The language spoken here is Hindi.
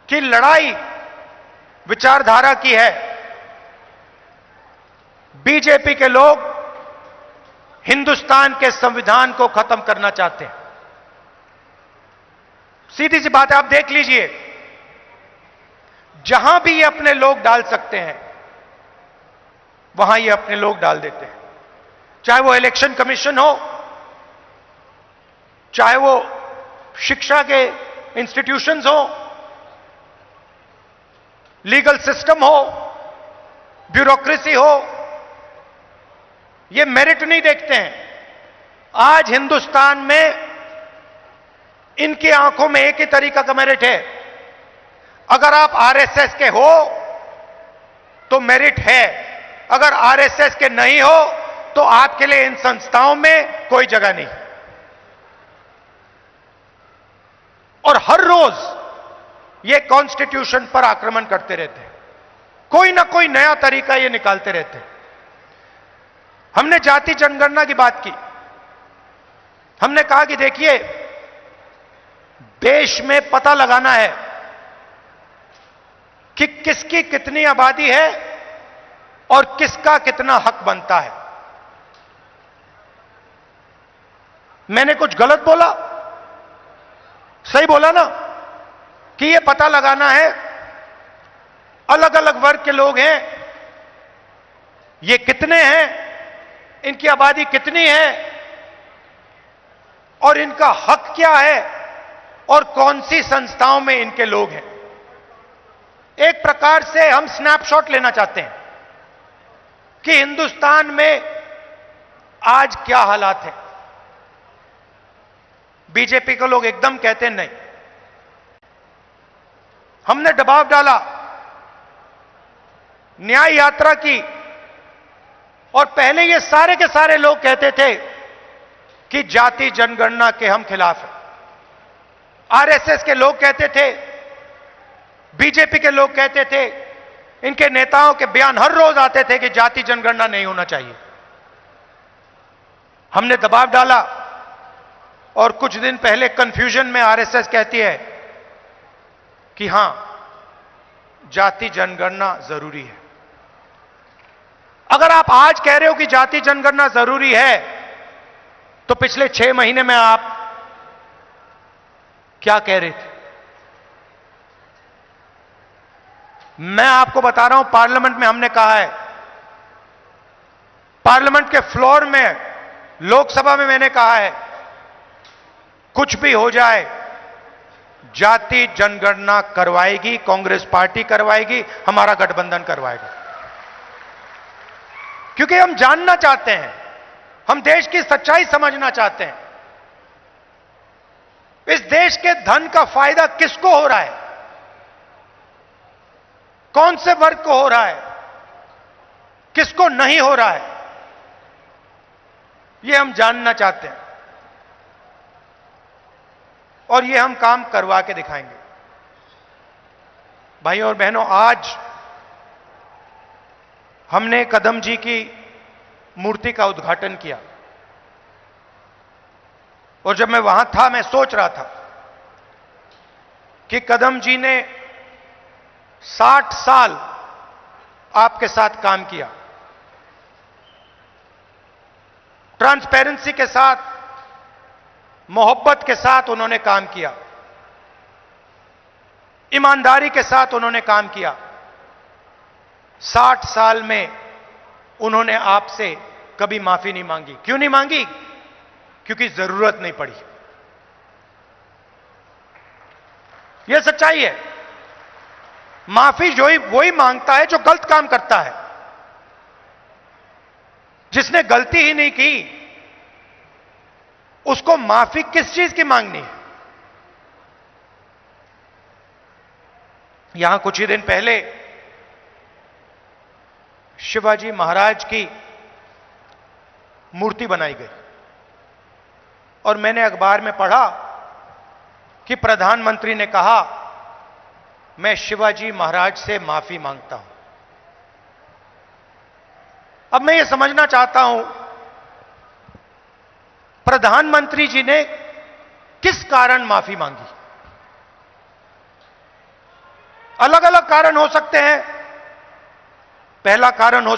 कि लड़ाई विचारधारा की है। बीजेपी के लोग हिंदुस्तान के संविधान को खत्म करना चाहते हैं। सीधी सी बात है, आप देख लीजिए, जहां भी ये अपने लोग डाल सकते हैं वहां ये अपने लोग डाल देते हैं। चाहे वो इलेक्शन कमीशन हो, चाहे वो शिक्षा के इंस्टीट्यूशंस हो, लीगल सिस्टम हो, ब्यूरोक्रेसी हो, ये मेरिट नहीं देखते हैं। आज हिंदुस्तान में इनकी आंखों में एक ही तरीका का मेरिट है। अगर आप आरएसएस के हो तो मेरिट है, अगर आरएसएस के नहीं हो तो आपके लिए इन संस्थाओं में कोई जगह नहीं। और हर रोज ये कॉन्स्टिट्यूशन पर आक्रमण करते रहते हैं, कोई ना कोई नया तरीका ये निकालते रहते हैं। हमने जाति जनगणना की बात की। हमने कहा कि देखिए, देश में पता लगाना है कि किसकी कितनी आबादी है और किसका कितना हक बनता है। मैंने कुछ गलत बोला? सही बोला ना कि यह पता लगाना है, अलग अलग वर्ग के लोग हैं, ये कितने हैं, इनकी आबादी कितनी है और इनका हक क्या है और कौन सी संस्थाओं में इनके लोग हैं। एक प्रकार से हम स्नैपशॉट लेना चाहते हैं कि हिंदुस्तान में आज क्या हालात है। बीजेपी के लोग एकदम कहते हैं नहीं। हमने दबाव डाला, न्याय यात्रा की, और पहले ये सारे के सारे लोग कहते थे कि जाति जनगणना के हम खिलाफ हैं। आरएसएस के लोग कहते थे, बीजेपी के लोग कहते थे, इनके नेताओं के बयान हर रोज आते थे कि जाति जनगणना नहीं होना चाहिए। हमने दबाव डाला और कुछ दिन पहले कंफ्यूजन में आरएसएस कहती है कि हां, जाति जनगणना जरूरी है। अगर आप आज कह रहे हो कि जाति जनगणना जरूरी है, तो पिछले 6 महीने में आप क्या कह रहे थे? मैं आपको बता रहा हूं, पार्लियामेंट में हमने कहा है, पार्लियामेंट के फ्लोर में, लोकसभा में मैंने कहा है, कुछ भी हो जाए जाति जनगणना करवाएगी कांग्रेस पार्टी, करवाएगी, हमारा गठबंधन करवाएगा। क्योंकि हम जानना चाहते हैं, हम देश की सच्चाई समझना चाहते हैं। इस देश के धन का फायदा किसको हो रहा है, कौन से वर्ग को हो रहा है, किसको नहीं हो रहा है, यह हम जानना चाहते हैं। और यह हम काम करवा के दिखाएंगे। भाइयों और बहनों, आज हमने कदम जी की मूर्ति का उद्घाटन किया, और जब मैं वहां था, मैं सोच रहा था कि कदम जी ने 60 साल आपके साथ काम किया, ट्रांसपेरेंसी के साथ, मोहब्बत के साथ उन्होंने काम किया, ईमानदारी के साथ उन्होंने काम किया। 60 साल में उन्होंने आपसे कभी माफी नहीं मांगी। क्यों नहीं मांगी? क्योंकि जरूरत नहीं पड़ी। यह सच्चाई है। माफी वही मांगता है जो गलत काम करता है। जिसने गलती ही नहीं की, उसको माफी किस चीज की मांगनी है? यहां कुछ ही दिन पहले शिवाजी महाराज की मूर्ति बनाई गई, और मैंने अखबार में पढ़ा कि प्रधानमंत्री ने कहा, मैं शिवाजी महाराज से माफी मांगता हूं। अब मैं ये समझना चाहता हूं, प्रधानमंत्री जी ने किस कारण माफी मांगी? अलग अलग कारण हो सकते हैं। पहला कारण हो सकता